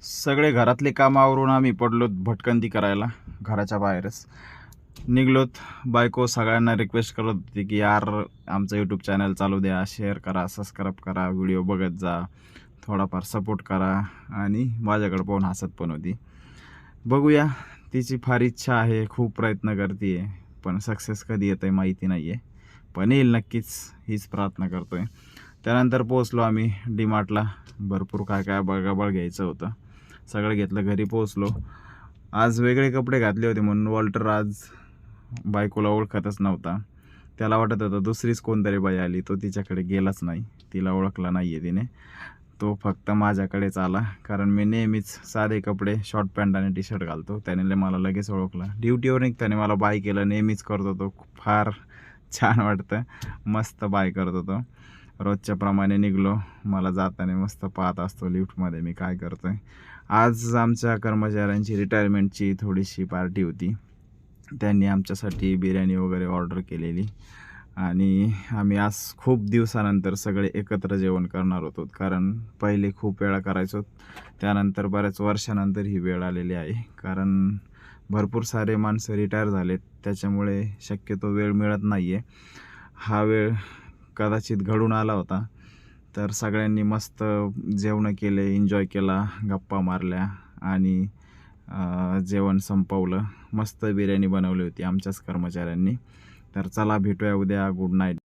सगळे घरातले काम आवरून आम्ही पडलोत भटकंती करायला. घराच्या बाहेरच निघलोत. बायको सगळ्यांना रिक्वेस्ट करत होती की यार आमचं यूट्यूब चॅनल चालू द्या, शेअर करा, सबस्क्राईब करा, व्हिडिओ बघत जा, थोडाफार सपोर्ट करा. आणि माझ्याकडे पाहून हसत पण होती. बघूया, तिची फार इच्छा आहे, खूप प्रयत्न करते आहे, पण सक्सेस कधी येतं आहे माहिती नाही आहे, पण येईल नक्कीच, हीच प्रार्थना करतो आहे. त्यानंतर पोचलो आम्ही डीमार्टला. भरपूर काय काय बघाबळ घ्यायचं होतं, सगळं घेतलं. घरी पोचलो. आज वेगळे कपडे घातले होते म्हणून वॉल्टर आज बायकोला ओळखतच नव्हता. त्याला वाटत होतं दुसरीच कोणतरी बाई आली. तो तिच्याकडे गेलाच नाही, तिला ओळखला नाही आहे तिने. तो फक्त माझ्याकडेच आला, कारण मी नेहमीच साधे कपडे, शॉर्ट पॅन्ट आणि टी शर्ट घालतो. त्याने मला लगेच ओळखला. ड्युटीवर निघताना मला बाय केलं, नेहमीच करतो तो. फार छान वाटतं, मस्त बाय करतो तो. रोजच्या प्रमाणे निघलो. मला जाताना मस्त पाहत असतो लिफ्टमध्ये मी काय करतो आहे. आज आमच्या कर्मचाऱ्यांची रिटायरमेंटची थोडीशी पार्टी होती. त्यांनी आमच्यासाठी बिर्याणी वगैरे ऑर्डर केलेली आणि आम्ही आज खूप दिवसानंतर सगळे एकत्र जेवण करणार होतो. कारण पहिले खूप वेळा करायचो, त्यानंतर बऱ्याच वर्षानंतर ही वेळ आलेली आहे. कारण भरपूर सारे माणसं रिटायर झालेत, त्याच्यामुळे शक्यतो वेळ मिळत नाही आहे. हा वेळ कदाचित घडून आला होता, तर सगळ्यांनी मस्त जेवणं केले, एन्जॉय केला, गप्पा मारल्या आणि जेवण संपवलं. मस्त बिर्याणी बनवली होती आमच्याच कर्मचाऱ्यांनी. तर चला भेटूया उद्या. Good night.